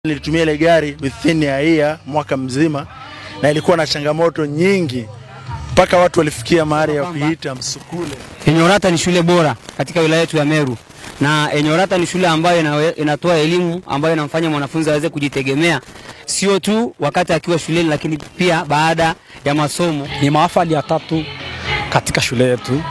Nilitumia ile gari within a year, mwaka mzima, na ilikuwa na changamoto nyingi mpaka watu walifikia mahali ya kuita msukule. Enyorata ni shule bora katika wilaya yetu ya Meru, na Enyorata ni shule ambayo inatoa elimu ambayo inamfanya mwanafunzi aweze kujitegemea, sio tu wakati akiwa shuleni lakini pia baada ya masomo. Ni mahafali ya 3 katika shule yetu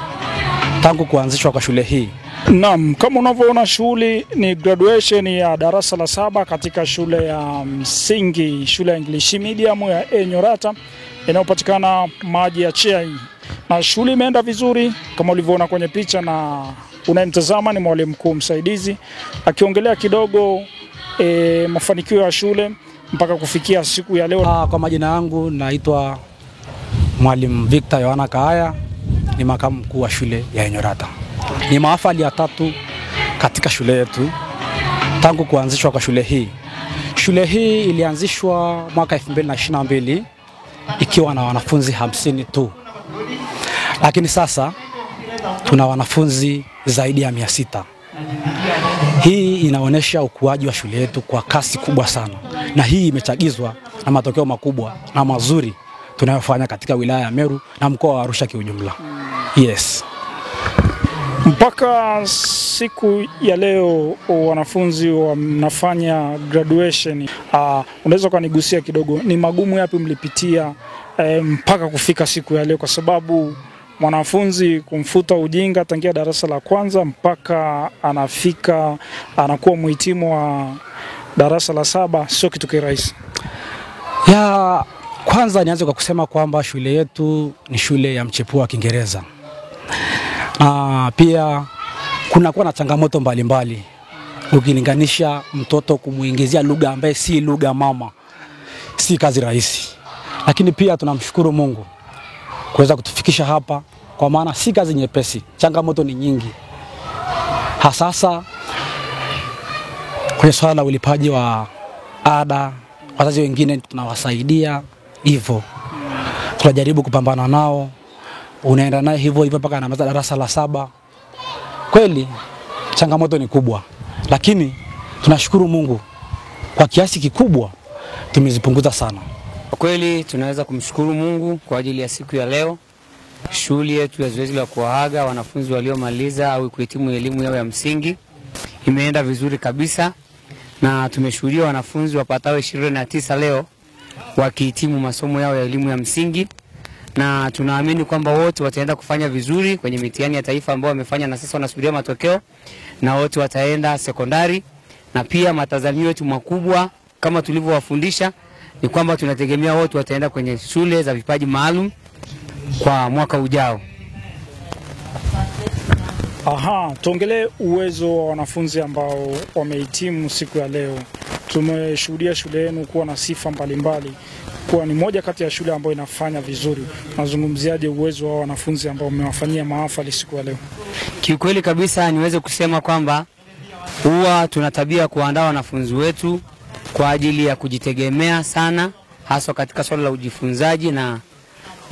tangu kuanzishwa kwa shule hii. Naam, kama unavyoona shule ni graduation ya darasa la 7 katika shule ya msingi, shule ya English Medium ya Enyorata inayopatikana maji ya Chai. Na shule imeenda vizuri kama ulivyoona kwenye picha, na unanitazama ni mwalimu mkuu msaidizi akiongelea kidogo mafanikio ya shule mpaka kufikia siku ya leo. Kwa majina yangu naitwa Mwalimu Victor Yohana Kaaya, ni makamu mkuu wa shule ya Enyorata. Ni mahafali ya 3 katika shule yetu tangu kuanzishwa kwa shule hii. Shule hii ilianzishwa mwaka 2022 ikiwa na wanafunzi 50 tu. Lakini sasa tuna wanafunzi zaidi ya 600. Hii inaonyesha ukuaji wa shule yetu kwa kasi kubwa sana. Na hii imechagizwa na matokeo makubwa na mazuri tunayofanya katika wilaya ya Meru na mkoa wa Arusha kiujumla. Yes. Mpaka siku ya leo wanafunzi wanafanya graduation. Unaweza kunigusia kidogo ni magumu yapi mlipitia mpaka kufika siku ya leo, kwa sababu mwanafunzi kumfuta ujinga tangia darasa la 1 mpaka anafika anakuwa mhitimu wa darasa la 7 sio kitu kirahisi. Kwanza nianze kwa kusema kwamba shule yetu ni shule ya mchepuo wa Kiingereza. Pia kunakuwa na changamoto mbalimbali ukilinganisha mtoto kumuingizia lugha ambaye si lugha mama, si kazi rahisi. Lakini pia tunamshukuru Mungu kuweza kutufikisha hapa, kwa maana si kazi nyepesi, changamoto ni nyingi. Hasasa kwenye swala la ulipaji wa ada, wazazi wengine tunawasaidia hivyo. Tunajaribu kupambana nao, unaenda naye hivyo mpaka anamaliza darasa la 7. Kweli changamoto ni kubwa, lakini tunashukuru Mungu kwa kiasi kikubwa tumezipunguza sana. Kwa kweli tunaweza kumshukuru Mungu kwa ajili ya siku ya leo. Shule yetu ya zoezi la kuwaaga wanafunzi waliomaliza au kuhitimu elimu yao ya msingi imeenda vizuri kabisa, na tumeshuhudia wanafunzi wapatao 29 leo wakihitimu masomo yao ya elimu ya msingi, na tunaamini kwamba wote wataenda kufanya vizuri kwenye mitihani ya taifa ambao wamefanya na sasa wanasubiria matokeo, na wote wataenda sekondari. Na pia matazamio yetu makubwa kama tulivyowafundisha ni kwamba tunategemea wote wataenda kwenye shule za vipaji maalum kwa mwaka ujao. Tuongelee uwezo wa wanafunzi ambao wamehitimu siku ya leo. Tumeshuhudia shule yenu kuwa na sifa mbalimbali, kuwa ni moja kati ya shule ambayo inafanya vizuri. Nazungumziaje uwezo wa wanafunzi ambao mmewafanyia mahafali siku ya leo? Kiukweli kabisa niweze kusema kwamba huwa tunatabia kuandaa wanafunzi wetu kwa ajili ya kujitegemea sana, hasa katika swala la ujifunzaji, na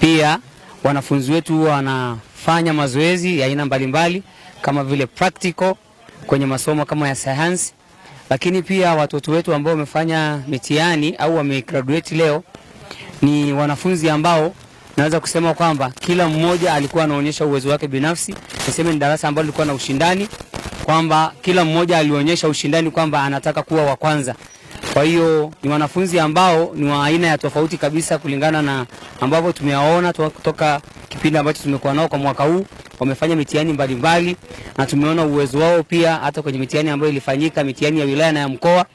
pia wanafunzi wetu wanafanya mazoezi ya aina mbalimbali kama vile practical kwenye masomo kama ya science. Lakini pia watoto wetu ambao wamefanya mitihani au wamegraduate leo ni wanafunzi ambao naweza kusema kwamba kila mmoja alikuwa anaonyesha uwezo wake binafsi. Niseme ni darasa ambalo lilikuwa na ushindani, kwamba kila mmoja alionyesha ushindani kwamba anataka kuwa wa kwanza. Kwa hiyo ni wanafunzi ambao ni wa aina ya tofauti kabisa kulingana na ambavyo tumewaona kutoka kipindi ambacho tumekuwa nao kwa mwaka huu. Wamefanya mitihani mbalimbali na tumeona uwezo wao pia hata kwenye mitihani ambayo ilifanyika, mitihani ya wilaya na ya mkoa,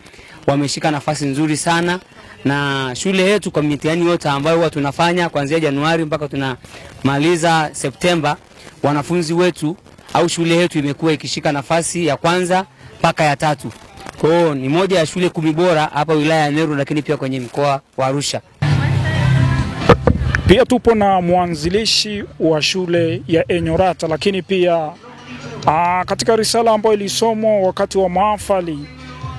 wameshika nafasi nzuri sana. Na shule yetu kwa mitihani yote ambayo huwa tunafanya kuanzia Januari mpaka tunamaliza Septemba, wanafunzi wetu au shule yetu imekuwa ikishika nafasi ya kwanza mpaka ya 3. Kwa hiyo ni moja ya shule 10 bora hapa wilaya ya Meru, lakini pia kwenye mkoa wa Arusha. Pia tupo na mwanzilishi wa shule ya Enyorata, lakini pia katika risala ambayo ilisomwa wakati wa mahafali,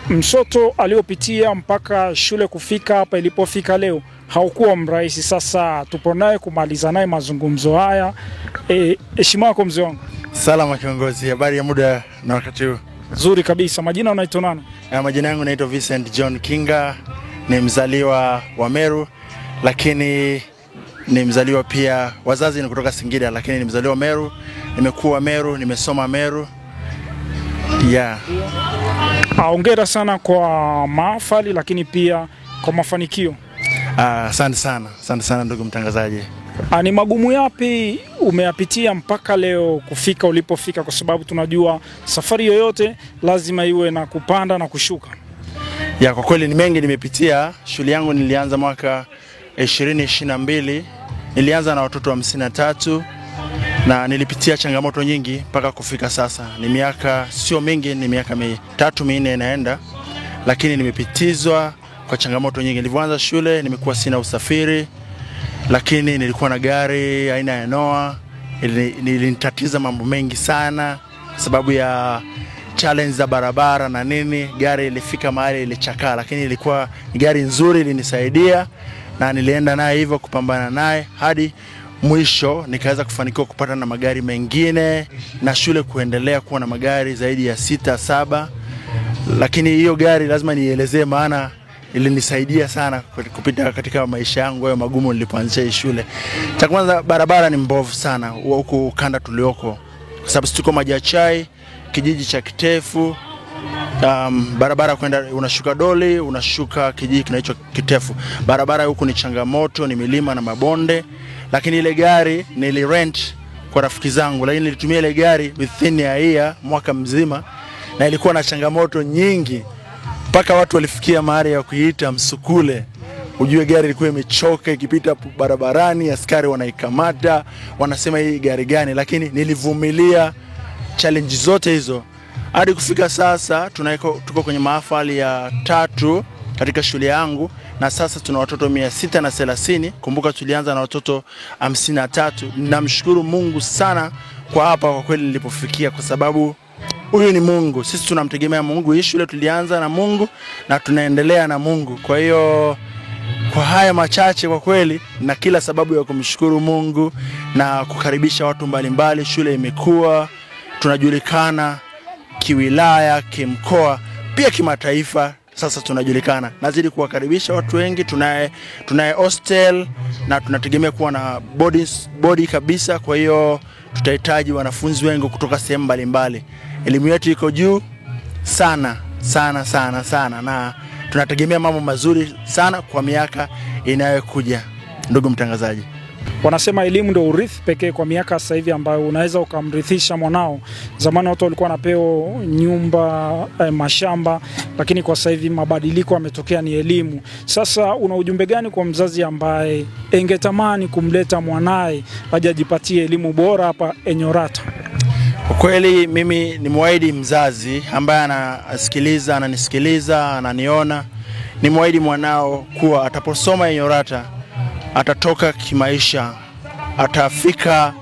msoto aliopitia mpaka shule kufika hapa ilipofika leo haukuwa mrahisi. Sasa tupo naye kumaliza naye mazungumzo haya. Heshima yako mzee wangu. Salama kiongozi, habari ya muda na wakati huu? Zuri kabisa. Majina unaitwa nani? Majina yangu naitwa Vincent John Kinga, ni mzaliwa wa Meru, lakini ni mzaliwa pia, wazazi ni kutoka Singida, lakini ni mzaliwa Meru, nimekuwa Meru, nimesoma Meru. Hongera sana kwa mahafali, lakini pia kwa mafanikio. Asante sana ndugu mtangazaji. Ni magumu yapi umeyapitia mpaka leo kufika ulipofika, kwa sababu tunajua safari yoyote lazima iwe na kupanda na kushuka? Kwa kweli ni mengi nimepitia. Shule yangu nilianza mwaka 2022, nilianza na watoto 53 na nilipitia changamoto nyingi mpaka kufika sasa. Ni miaka sio mingi, ni miaka 3-4 inaenda, lakini nimepitizwa kwa changamoto nyingi. Nilipoanza shule nimekuwa sina usafiri, lakini nilikuwa na gari aina ya Noah. Ilinitatiza mambo mengi sana sababu ya challenge za barabara na nini. Gari ilifika mahali ilichakaa, lakini ilikuwa ni gari nzuri, ilinisaidia na nilienda naye hivyo kupambana naye hadi mwisho nikaweza kufanikiwa kupata na magari mengine na shule kuendelea kuwa na magari zaidi ya 6-7. Lakini hiyo gari lazima nielezee, maana ilinisaidia sana kupita katika maisha yangu hayo magumu nilipoanzisha shule. Cha kwanza, barabara ni mbovu sana huko ukanda tulioko, kwa sababu tuko Majachai, kijiji cha Kitefu. Barabara kwenda unashuka Doli, unashuka kijiji kinaitwa Kitefu. Barabara huko ni changamoto, ni milima na mabonde. Lakini ile gari nilirent kwa rafiki zangu, lakini nilitumia ile gari within a year, mwaka mzima, na ilikuwa na changamoto nyingi mpaka watu walifikia mahali ya kuiita msukule. Ujue gari ilikuwa imechoka, ikipita barabarani askari wanaikamata, wanasema hii gari gani, lakini nilivumilia challenge zote hizo hadi kufika sasa. Tuko kwenye mahafali ya 3 katika shule yangu, na sasa tuna watoto 630. Kumbuka tulianza na watoto 53. Namshukuru Mungu sana kwa hapa kwa kweli nilipofikia, kwa sababu huyu ni Mungu. Sisi tunamtegemea Mungu. Hii shule tulianza na Mungu na tunaendelea na Mungu. Kwa hiyo kwa haya machache kwa kweli na kila sababu ya kumshukuru Mungu na kukaribisha watu mbalimbali. Shule imekuwa, tunajulikana kiwilaya, kimkoa, pia kimataifa. Sasa tunajulikana. Nazidi kuwakaribisha watu wengi. Tunaye hostel na tunategemea kuwa na body kabisa. Kwa hiyo tutahitaji wanafunzi wengi kutoka sehemu mbalimbali. Elimu yetu iko juu sana na tunategemea mambo mazuri sana kwa miaka inayokuja. Ndugu mtangazaji, wanasema elimu ndio urithi pekee kwa miaka sasa hivi ambayo unaweza ukamrithisha mwanao. Zamani watu walikuwa wanapewa nyumba, mashamba, lakini kwa sasa hivi mabadiliko yametokea, ni elimu. Sasa una ujumbe gani kwa mzazi ambaye engetamani kumleta mwanae aje ajipatie elimu bora hapa Enyorata? Kwa kweli mimi ni muahidi mzazi ambaye ananisikiliza, ananiona, ni muahidi mwanao kuwa ataposoma Enyorata atatoka kimaisha, atafika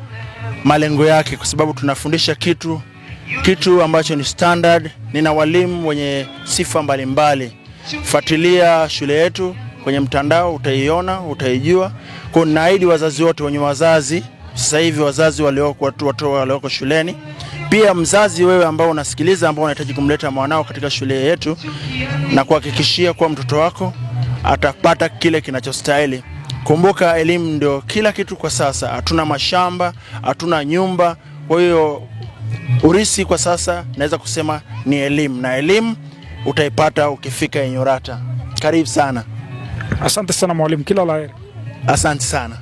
malengo yake, kwa sababu tunafundisha kitu ambacho ni standard. Nina walimu wenye sifa mbalimbali. Fuatilia shule yetu kwenye mtandao, utaiona, utaijua. Kwa naahidi wazazi wote wenye wazazi sasa hivi, wazazi watu walioko shuleni, pia mzazi wewe ambao unasikiliza, ambao unahitaji kumleta mwanao katika shule yetu, na kuhakikishia kwa mtoto wako atapata kile kinachostahili. Kumbuka elimu ndio kila kitu kwa sasa. Hatuna mashamba, hatuna nyumba. Kwa hiyo urisi kwa sasa naweza kusema ni elimu, na elimu utaipata ukifika Enyorata. Karibu sana. Asante sana mwalimu, kila la heri. Asante sana.